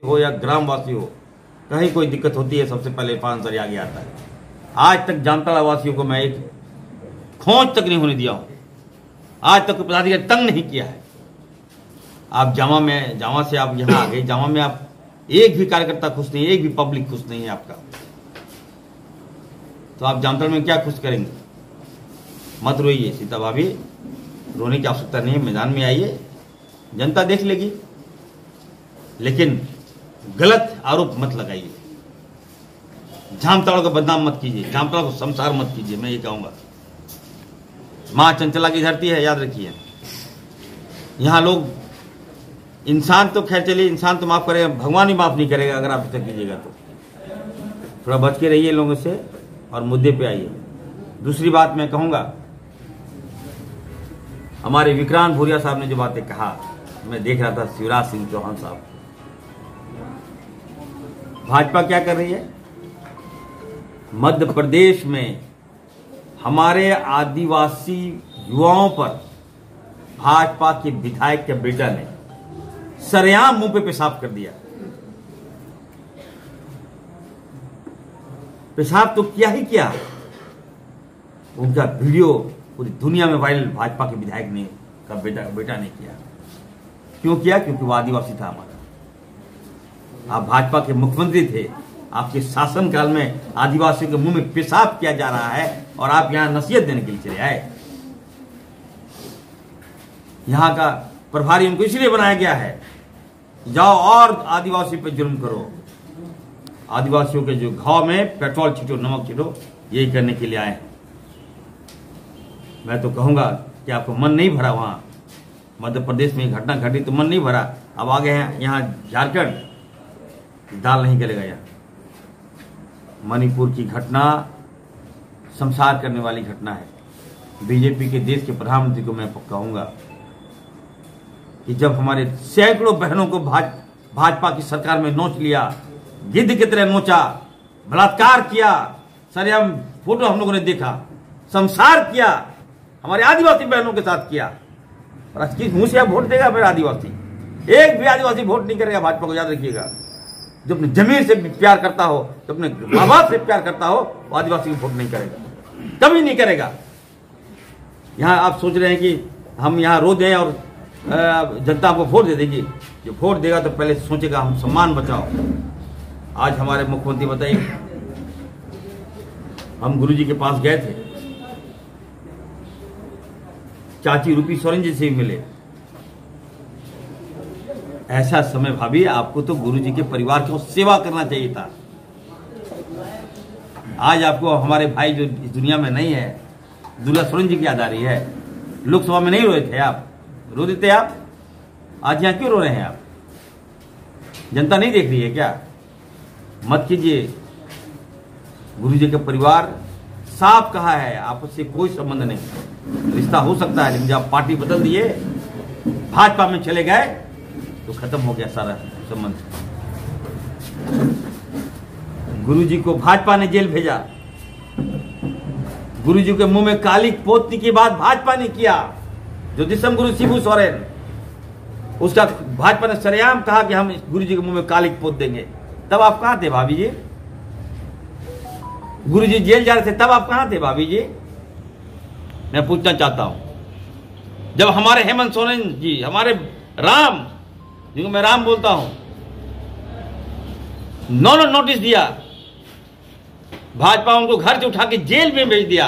हो या ग्रामवासी हो, कहीं कोई दिक्कत होती है सबसे पहले इरफान सर आगे आता है। आज तक जामताड़ा वासियों को मैं एक खोज तक नहीं होने दिया हूं, आज तक कोई पदाधिकारी तंग नहीं किया है। आप जामा से आप यहां आ गए, जामा में आप एक भी कार्यकर्ता खुश नहीं है, एक भी पब्लिक खुश नहीं है आपका, तो आप जामताड़ा में क्या खुश करेंगे? मत रोइए सीता भाभी, रोने की आवश्यकता नहीं है, मैदान में आइए, जनता देख लेगी, लेकिन गलत आरोप मत लगाइए, जामताड़ा को बदनाम मत कीजिए, जामताड़ा को शमशार मत कीजिए। मैं ये कहूंगा, मां चंचला की धरती है, याद रखिए। यहां लोग इंसान तो खैर चलिए, इंसान तो माफ करेगा, भगवान भी माफ नहीं करेगा अगर आप ऐसा कीजिएगा तो। थोड़ा बच के रहिए लोगों से और मुद्दे पे आइए। दूसरी बात मैं कहूंगा, हमारे विक्रांत भूरिया साहब ने जो बातें कहा, मैं देख रहा था, शिवराज सिंह चौहान साहब, भाजपा क्या कर रही है? मध्य प्रदेश में हमारे आदिवासी युवाओं पर भाजपा के विधायक के बेटा ने सरेआम मुंह पे पेशाब कर दिया। पेशाब तो किया ही क्या, उनका वीडियो पूरी दुनिया में वायरल भाजपा के विधायक ने का बेटा ने किया। क्यों किया? क्योंकि वो आदिवासी था हमारा। आप भाजपा के मुख्यमंत्री थे, आपके शासनकाल में आदिवासियों के मुंह में पेशाब किया जा रहा है और आप यहां नसीहत देने के लिए चले आए। यहां का प्रभारी उनको इसलिए बनाया गया है, जाओ और आदिवासी पे जुल्म करो, आदिवासियों के जो घाव में पेट्रोल छीटो, नमक छीटो, यही करने के लिए आए हैं। मैं तो कहूंगा कि आपको मन नहीं भरा, वहां मध्य प्रदेश में घटना घटी तो मन नहीं भरा, अब आ गए हैं यहां झारखंड, दाल नहीं गलेगा। यहां मणिपुर की घटना शमशार करने वाली घटना है। बीजेपी के देश के प्रधानमंत्री को मैं कहूंगा कि जब हमारे सैकड़ों बहनों को भाजपा की सरकार में नोच लिया, गिद्ध की तरह नोचा, बलात्कार किया, सरेआम फोटो हम लोगों ने देखा, शमशार किया, हमारे आदिवासी बहनों के साथ किया, और आज किस मुंह से आप वोट देगा? मेरा आदिवासी, एक भी आदिवासी वोट नहीं करेगा भाजपा को, याद रखिएगा। जो अपने जमीन से प्यार करता हो, जो अपने माँ बाप से प्यार करता हो, वो आदिवासी को वोट नहीं करेगा, कभी नहीं करेगा। यहां आप सोच रहे हैं कि हम यहां रो दें और जनता आपको वोट दे देगी। जो वोट देगा तो पहले सोचेगा हम सम्मान बचाओ। आज हमारे मुख्यमंत्री बताइए, हम गुरुजी के पास गए थे, चाची रूपी सोरेन जी से भी मिले। ऐसा समय भाभी आपको तो गुरुजी के परिवार की सेवा करना चाहिए था। आज आपको हमारे भाई जो इस दुनिया में नहीं है, दुर्गा सोरेन जी की याद आ रही है। लोकसभा में नहीं रोए थे आप, रो देते आप, आज यहां क्यों रो रहे हैं आप? जनता नहीं देख रही है क्या? मत कीजिए। गुरुजी का परिवार साफ कहा है, आपस से कोई संबंध नहीं, रिश्ता हो सकता है, लेकिन जब पार्टी बदल दिए, भाजपा में चले गए, तो खत्म हो गया सारा संबंध। गुरुजी को भाजपा ने जेल भेजा, गुरुजी के मुंह में काली पोतने की बात भाजपा ने किया। जो दिसम गुरु शिबू सोरेन, उसका भाजपा ने सरेआम कहा कि हम गुरुजी के मुंह में काली पोत देंगे। तब आप कहां थे भाभी जी? गुरुजी जेल जा रहे थे, तब आप कहां थे भाभी जी? मैं पूछना चाहता हूं। जब हमारे हेमंत सोरेन जी, हमारे राम, जिनको मैं राम बोलता हूं, नोटिस दिया, भाजपा उनको घर से उठा के जेल में भेज दिया,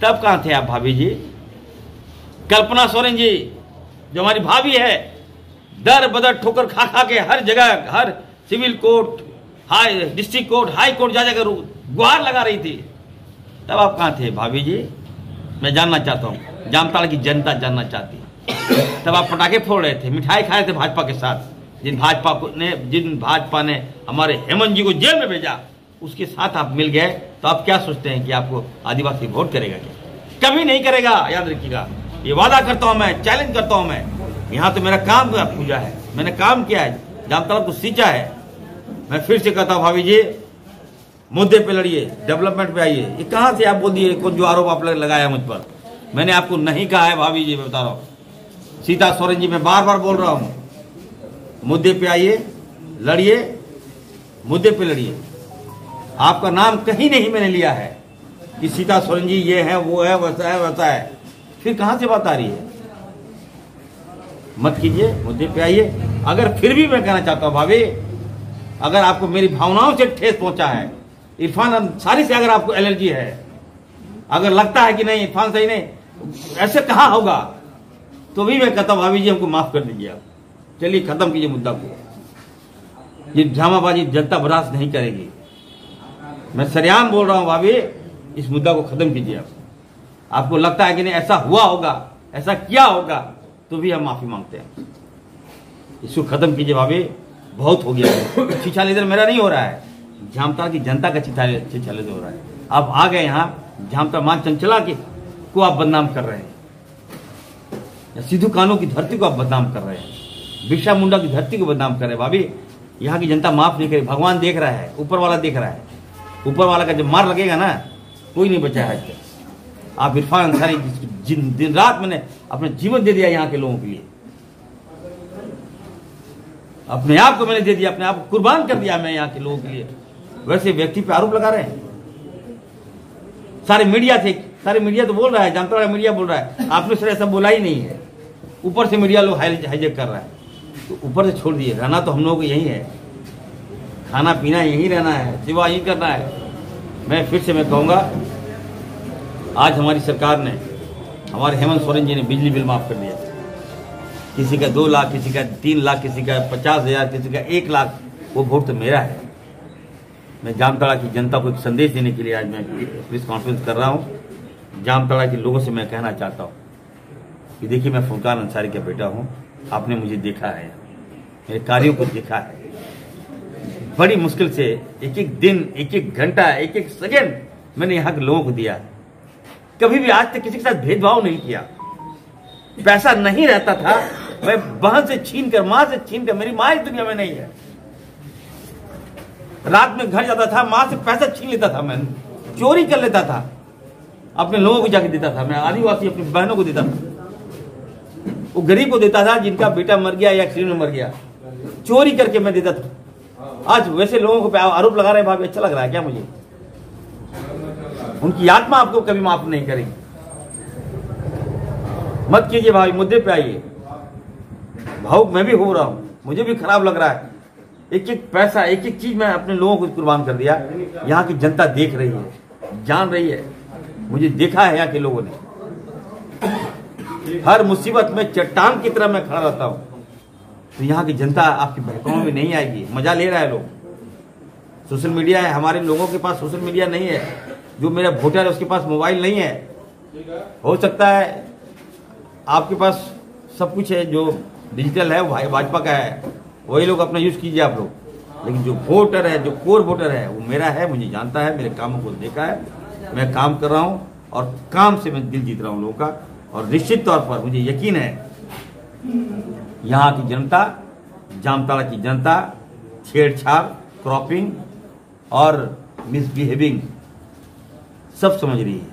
तब कहां थे आप भाभी जी? कल्पना सोरेन जी, जो हमारी भाभी है, दर बदर ठोकर खा खा के हर जगह, हर civil court, district court, high court जा जाकर गुहार लगा रही थी, तब आप कहां थे भाभी जी? मैं जानना चाहता हूं, जामताड़ा की जनता जानना चाहती है। तब आप पटाखे फोड़ रहे थे, मिठाई खा रहे थे भाजपा के साथ। जिन भाजपा ने हमारे हेमंत जी को जेल में भेजा, उसके साथ आप मिल गए, तो आप क्या सोचते हैं कि आपको आदिवासी वोट करेगा क्या? कभी नहीं करेगा, याद रखिएगा। ये वादा करता हूं मैं, चैलेंज करता हूं मैं। यहां तो मेरा काम पूजा है, मैंने काम किया है, जामताड़ा को सींचा है। मैं फिर से कहता हूं भाभी जी, मुद्दे पे लड़िए, डेवलपमेंट पे आइए। ये कहां से आप बोल दिए कुछ जो आरोप आप लगाया मुझ पर? मैंने आपको नहीं कहा है भाभी जी, मैं बता रहा हूं। सीता सोरेन जी, मैं बार बार बोल रहा हूं, मुद्दे पे आइए, लड़िए, मुद्दे पे लड़िए। आपका नाम कहीं नहीं मैंने लिया है कि सीता सोरेन जी ये है, वो है, वैसा है, वैसा है। फिर कहां से बात आ रही है? मत कीजिए, मुद्दे पे आइए। अगर फिर भी मैं कहना चाहता हूं भाभी, अगर आपको मेरी भावनाओं से ठेस पहुंचा है, इरफान अंसारी से अगर आपको एलर्जी है, अगर लगता है कि नहीं इरफान सही नहीं, ऐसे कहा होगा, तो भी मैं कहता हूं भाभी जी हमको माफ कर दीजिए। आप चलिए खत्म कीजिए मुद्दा को। ये ड्रामाबाजी जनता बर्दाश्त नहीं करेगी। मैं सरेआम बोल रहा हूं भाभी, इस मुद्दा को खत्म कीजिए। आप आपको लगता है कि नहीं ऐसा हुआ होगा, ऐसा किया होगा, तो भी हम माफी मांगते हैं। इसको खत्म कीजिए भाभी, बहुत हो गया। छिछालेदर मेरा नहीं हो रहा है, जामताड़ा की जनता का छिछालेदर हो रहा है। आप आ गए यहाँ, जामताड़ा मां चंचला को आप बदनाम कर रहे हैं, या सिद्धू कानू की धरती को आप बदनाम कर रहे हैं, बिरसा मुंडा की धरती को बदनाम कर रहे हैं। भाभी यहाँ की जनता माफ नहीं करेगी। भगवान देख रहा है, ऊपर वाला देख रहा है। ऊपर वाला का जब मार लगेगा ना, कोई नहीं बचा है। आप इरफान अंसारी दिन रात मैंने अपना जीवन दे दिया यहाँ के लोगों के लिए, अपने आप को मैंने दे दिया, अपने आप को कुर्बान कर दिया मैं यहाँ के लोगों के लिए। वैसे व्यक्ति पे आरोप लगा रहे हैं। सारे मीडिया तो बोल रहा है, जामताड़ा का मीडिया बोल रहा है, आपने सर ऐसा बोला ही नहीं है। ऊपर से मीडिया लोग हाईजेक कर रहा है, तो ऊपर से छोड़ दिए। रहना तो हम लोगों को यही है, खाना पीना यही रहना है, सेवा यही करना है। मैं फिर से मैं कहूँगा, आज हमारी सरकार ने, हमारे हेमंत सोरेन जी ने बिजली बिल माफ कर दिया। किसी का 2 लाख, किसी का 3 लाख, किसी का 50,000, किसी का 1 लाख। वो वोट तो मेरा है। मैं जामताड़ा की जनता को एक संदेश देने के लिए आज मैं प्रेस कॉन्फ्रेंस कर रहा हूँ। जामताड़ा के लोगों से मैं कहना चाहता हूँ कि देखिए, मैं फुरकान अंसारी का बेटा हूँ। आपने मुझे देखा है, मेरे कार्यों को देखा है। बड़ी मुश्किल से एक-एक दिन, एक-एक घंटा, एक-एक सेकंड मैंने यहाँ के लोगों को दिया। कभी भी आज तक किसी के साथ भेदभाव नहीं किया। पैसा नहीं रहता था, मैं बहन से छीन कर, माँ से छीन कर, मेरी माँ इस दुनिया में नहीं है। रात में घर जाता था, माँ से पैसा छीन लेता था, मैं चोरी कर लेता था, अपने लोगों को जाके देता था। मैं आदिवासी अपनी बहनों को देता था, वो गरीब को देता था जिनका बेटा मर गया या एक्सीडेंट में मर गया, चोरी करके मैं देता था। आज वैसे लोगों को आरोप लगा रहे हैं भाभी, अच्छा लग रहा है क्या मुझे? उनकी आत्मा आपको कभी माफ नहीं करेगी। मत कीजिए भाई, मुद्दे पे आइए। भावुक मैं भी हो रहा हूं, मुझे भी खराब लग रहा है। एक एक पैसा, एक एक चीज मैं अपने लोगों को कुर्बान कर दिया। यहाँ की जनता देख रही है, जान रही है, मुझे देखा है यहाँ के लोगों ने। हर मुसीबत में चट्टान की तरह मैं खड़ा रहता हूं। तो यहाँ की जनता आपकी बहकाओं में नहीं आएगी। मजा ले रहा है लोग। सोशल मीडिया है, हमारे लोगों के पास सोशल मीडिया नहीं है। जो मेरा वोटर है उसके पास मोबाइल नहीं है। हो सकता है आपके पास सब कुछ है, जो डिजिटल है वो भाजपा का है, वही लोग अपना यूज कीजिए आप लोग। लेकिन जो वोटर है, जो कोर वोटर है, वो मेरा है, मुझे जानता है, मेरे कामों को देखा है। मैं काम कर रहा हूँ और काम से मैं दिल जीत रहा हूँ लोगों का। और निश्चित तौर पर मुझे यकीन है यहाँ की जनता, जामताड़ा की जनता छेड़छाड़, क्रॉपिंग और मिसबिहेविंग सब समझ रही है।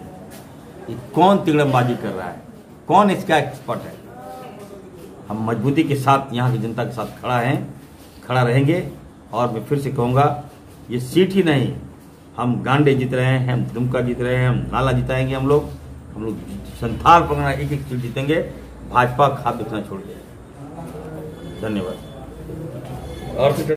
ये कौन तिगड़मबाजी कर रहा है, कौन इसका एक्सपर्ट है। हम मजबूती के साथ यहाँ की जनता के साथ खड़ा रहेंगे। और मैं फिर से कहूँगा, ये सीट ही नहीं, हम गांडे जीत रहे हैं, हम दुमका जीत रहे हैं, हम नाला जिताएंगे। हम लोग संथाल परगना एक सीट जीतेंगे। भाजपा खाद बेचना छोड़ दिया। धन्यवाद। और